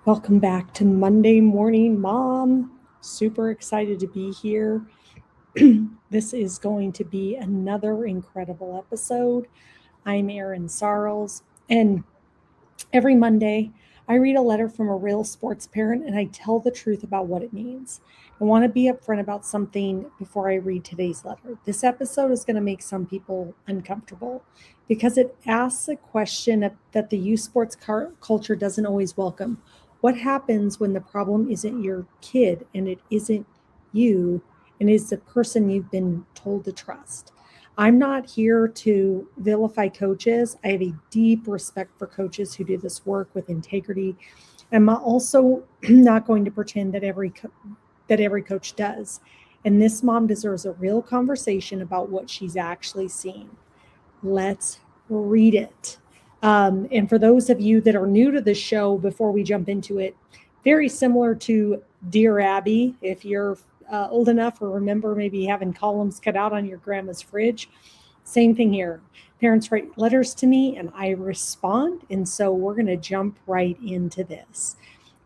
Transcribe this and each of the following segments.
Welcome back to Monday Morning Mom. Super excited to be here. This is going to be another incredible episode. I'm Erin Sarles, and every Monday I read a letter from a real sports parent and I tell the truth about what it means. I want to be upfront about something before I read today's letter. This episode is going to make some people uncomfortable because it asks a question that the youth sports culture doesn't always welcome. What happens when the problem isn't your kid and it isn't you and is the person you've been told to trust? I'm not here to vilify coaches. I have a deep respect for coaches who do this work with integrity. I'm also not going to pretend that every coach does. And this mom deserves a real conversation about what she's actually seen. Let's read it. And for those of you that are new to the show, before we jump into it, very similar to Dear Abby, if you're old enough or remember maybe having columns cut out on your grandma's fridge, same thing here. Parents write letters to me and I respond. And so we're going to jump right into this.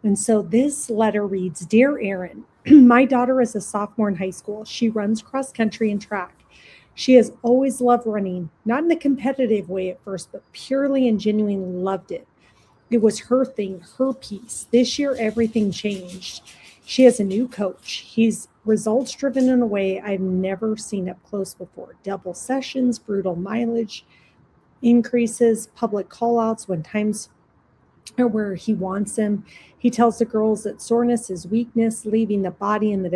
And so this letter reads, Dear Erin, my daughter is a sophomore in high school. She runs cross country and track. She has always loved running, not in a competitive way at first, but purely and genuinely loved it. It was her thing, her piece. This year, everything changed. She has a new coach. He's results driven in a way I've never seen up close before. Double sessions, brutal mileage increases, public callouts when times are where he wants them. He tells the girls that soreness is weakness, leaving the body, and that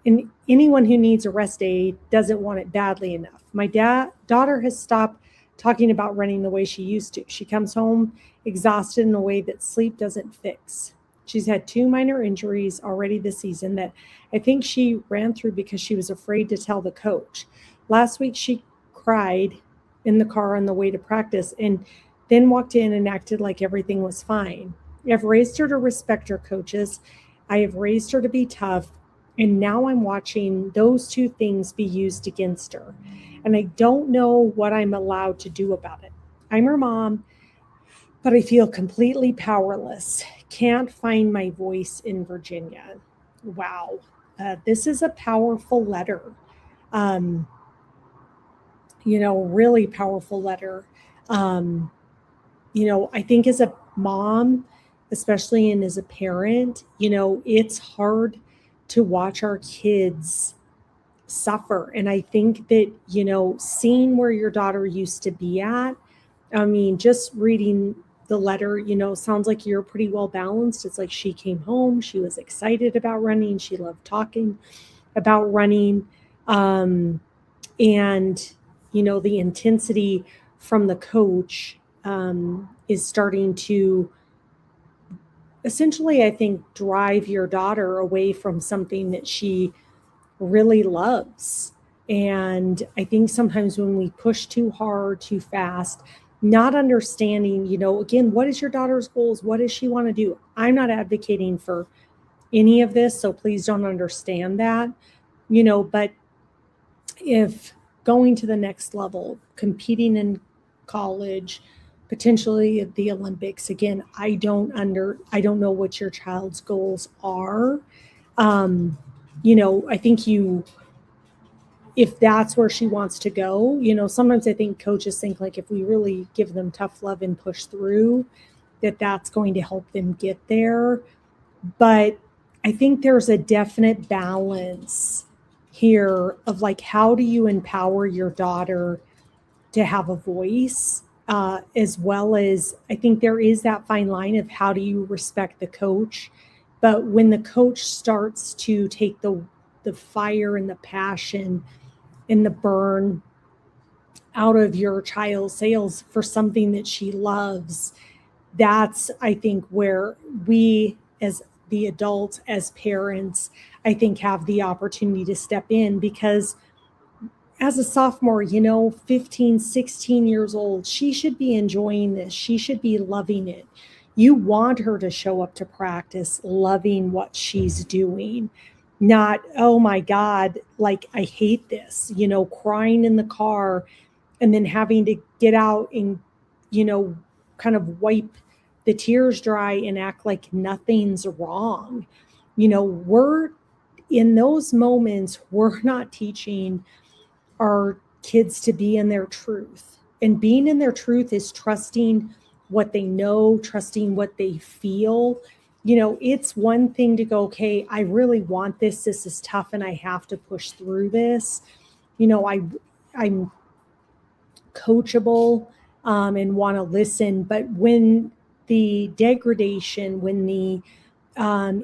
and anyone who needs a rest day doesn't want it badly enough. My daughter has stopped talking about running the way she used to. She comes home exhausted in a way that sleep doesn't fix. She's had two minor injuries already this season that I think she ran through because she was afraid to tell the coach. Last week, she cried in the car on the way to practice and then walked in and acted like everything was fine. I've raised her to respect her coaches. I have raised her to be tough. And now I'm watching those two things be used against her. And I don't know what I'm allowed to do about it. I'm her mom, but I feel completely powerless. Can't find my voice in Virginia. Wow. This is a powerful letter. Um, really powerful letter. Um, I think as a mom, especially and as a parent, it's hard to watch our kids suffer. And I think that, seeing where your daughter used to be at, I mean, just reading the letter, sounds like you're pretty well balanced. It's like she came home, she was excited about running, she loved talking about running. Um, and, the intensity from the coach is starting to essentially, I think, drive your daughter away from something that she really loves. And I think sometimes when we push too hard, too fast, not understanding, again, what is your daughter's goals? What does she want to do? I'm not advocating for any of this, so please don't understand that, but if going to the next level, competing in college, potentially at the Olympics, again, I don't know what your child's goals are. Um, I think if that's where she wants to go, sometimes I think coaches think like if we really give them tough love and push through, that's going to help them get there. But I think there's a definite balance here of like, how do you empower your daughter to have a voice? As well as I think there is that fine line of how do you respect the coach. But when the coach starts to take the fire and the passion and the burn out of your child's sails for something that she loves, that's, I think, where we as the adults, as parents, I think have the opportunity to step in because as a sophomore, 15, 16 years old, she should be enjoying this. She should be loving it. You want her to show up to practice loving what she's doing, not, oh my God, like I hate this, crying in the car and then having to get out and, kind of wipe the tears dry and act like nothing's wrong. We're in those moments, we're not teaching our kids to be in their truth. And being in their truth is trusting what they know, trusting what they feel. It's one thing to go, okay, I really want this. This is tough and I have to push through this. I'm coachable and want to listen. But when the degradation, when the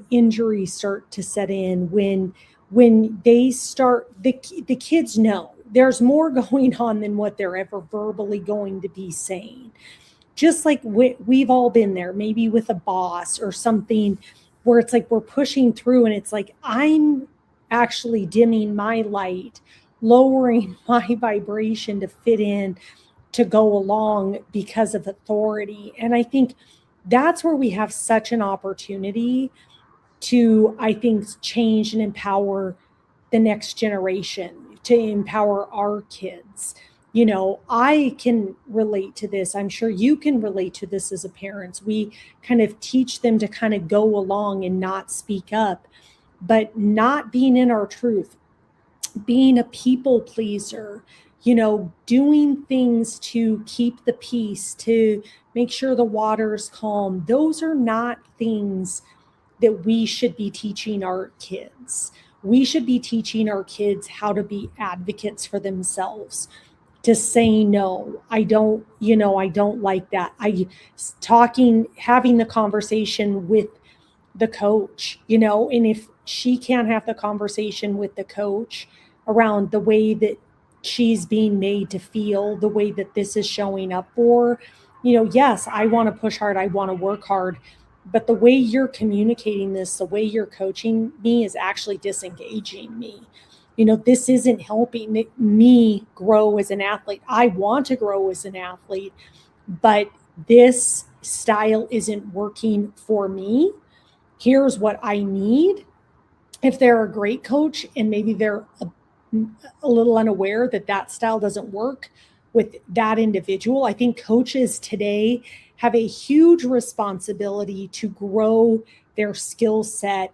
injuries start to set in, when they start, the kids know there's more going on than what they're ever verbally going to be saying. Just like we've all been there, maybe with a boss or something where it's like we're pushing through and it's like I'm actually dimming my light, lowering my vibration to fit in, to go along because of authority. And I think that's where we have such an opportunity to, I think, change and empower the next generation, to empower our kids. I can relate to this. I'm sure you can relate to this as a parent. We kind of teach them to kind of go along and not speak up, but not being in our truth, being a people pleaser, doing things to keep the peace, to make sure the water's calm. Those are not things that we should be teaching our kids. We should be teaching our kids how to be advocates for themselves, to say, no, I don't like that. Having the conversation with the coach, and if she can't have the conversation with the coach around the way that she's being made to feel, the way that this is showing up for, yes, I want to push hard. I want to work hard. But the way you're communicating this, the way you're coaching me is actually disengaging me. This isn't helping me grow as an athlete. I want to grow as an athlete, but this style isn't working for me. Here's what I need. If they're a great coach and maybe they're a little unaware that style doesn't work with that individual, I think coaches today have a huge responsibility to grow their skill set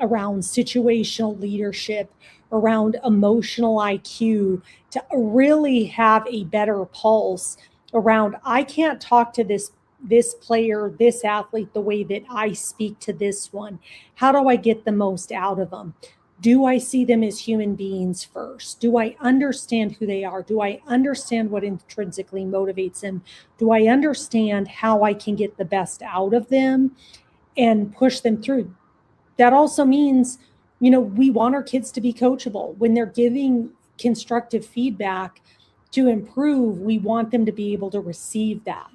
around situational leadership, around emotional IQ, to really have a better pulse around, I can't talk to this player, this athlete, the way that I speak to this one. How do I get the most out of them? Do I see them as human beings first? Do I understand who they are? Do I understand what intrinsically motivates them? Do I understand how I can get the best out of them and push them through? That also means, we want our kids to be coachable. When they're giving constructive feedback to improve, we want them to be able to receive that.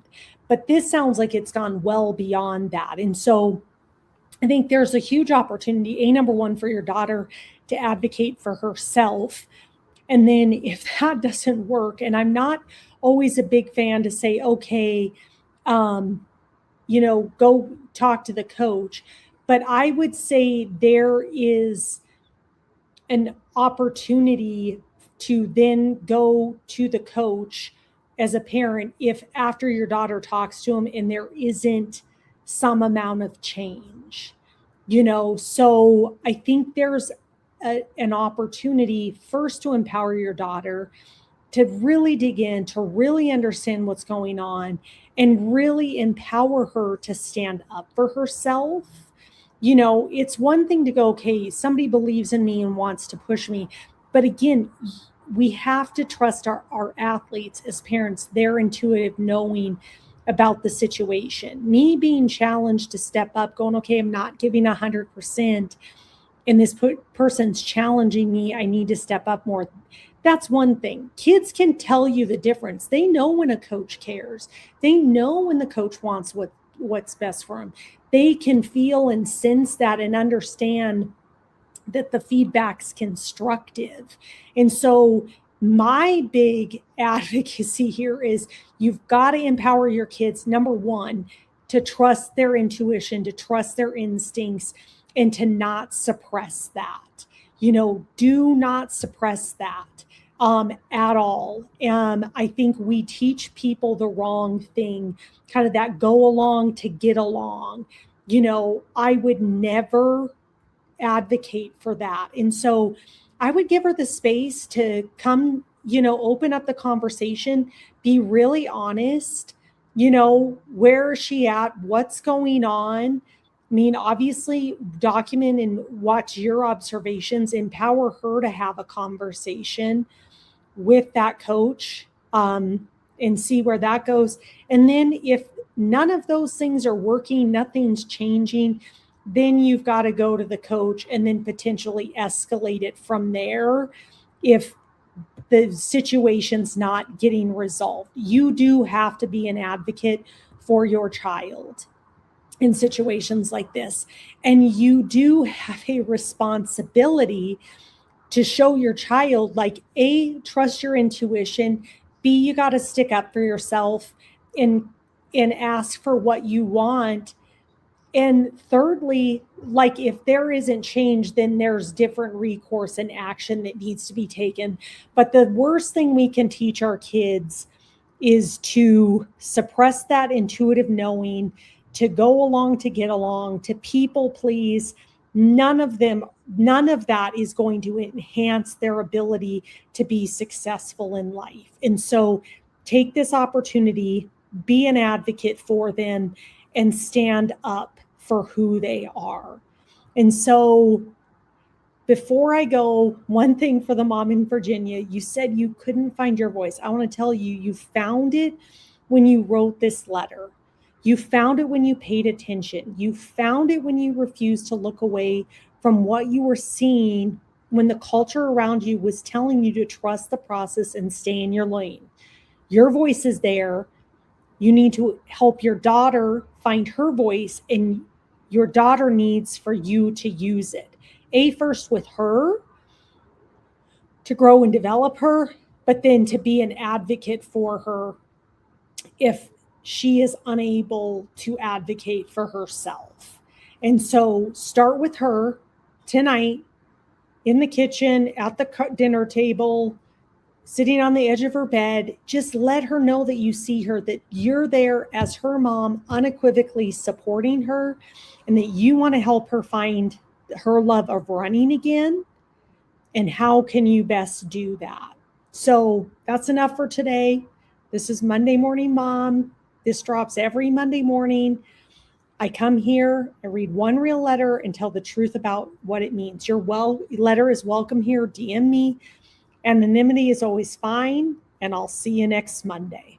But this sounds like it's gone well beyond that. And so I think there's a huge opportunity, number one, for your daughter to advocate for herself. And then if that doesn't work, and I'm not always a big fan to say, okay, go talk to the coach. But I would say there is an opportunity to then go to the coach as a parent if after your daughter talks to him and there isn't some amount of change, so I think there's an opportunity first to empower your daughter, to really dig in, to really understand what's going on, and really empower her to stand up for herself. It's one thing to go, okay, somebody believes in me and wants to push me. But again, we have to trust our athletes as parents, their intuitive knowing about the situation. Me being challenged to step up, going, okay, I'm not giving 100%, and this person's challenging me, I need to step up more. That's one thing. Kids can tell you the difference. They know when a coach cares. They know when the coach wants what's best for them. They can feel and sense that and understand that the feedback's constructive. And so my big advocacy here is you've got to empower your kids, number one, to trust their intuition, to trust their instincts, and to not suppress that. Do not suppress that. at all. I think we teach people the wrong thing, kind of that go along to get along. I would never advocate for that. And so I would give her the space to come, open up the conversation, be really honest, where is she at? What's going on? I mean, obviously, document and watch your observations, empower her to have a conversation with that coach, and see where that goes. And then if none of those things are working, nothing's changing, then you've got to go to the coach and then potentially escalate it from there if the situation's not getting resolved. You do have to be an advocate for your child in situations like this. And you do have a responsibility to show your child, like, A, trust your intuition, B, you got to stick up for yourself and ask for what you want. And thirdly, like, if there isn't change, then there's different recourse and action that needs to be taken. But the worst thing we can teach our kids is to suppress that intuitive knowing, to go along to get along, to people please. None of that is going to enhance their ability to be successful in life. And so take this opportunity, be an advocate for them, and stand up for who they are. And so before I go, one thing for the mom in Virginia, you said you couldn't find your voice. I want to tell you, you found it when you wrote this letter. You found it when you paid attention. You found it when you refused to look away from what you were seeing when the culture around you was telling you to trust the process and stay in your lane. Your voice is there. You need to help your daughter find her voice, and your daughter needs for you to use it. First with her, to grow and develop her, but then to be an advocate for her if she is unable to advocate for herself. And so start with her tonight in the kitchen, at the dinner table, sitting on the edge of her bed. Just let her know that you see her, that you're there as her mom, unequivocally supporting her, and that you want to help her find her love of running again. And how can you best do that? So that's enough for today. This is Monday Morning Mom. This drops every Monday morning. I come here, I read one real letter and tell the truth about what it means. Your letter is welcome here. DM me. Anonymity is always fine. And I'll see you next Monday.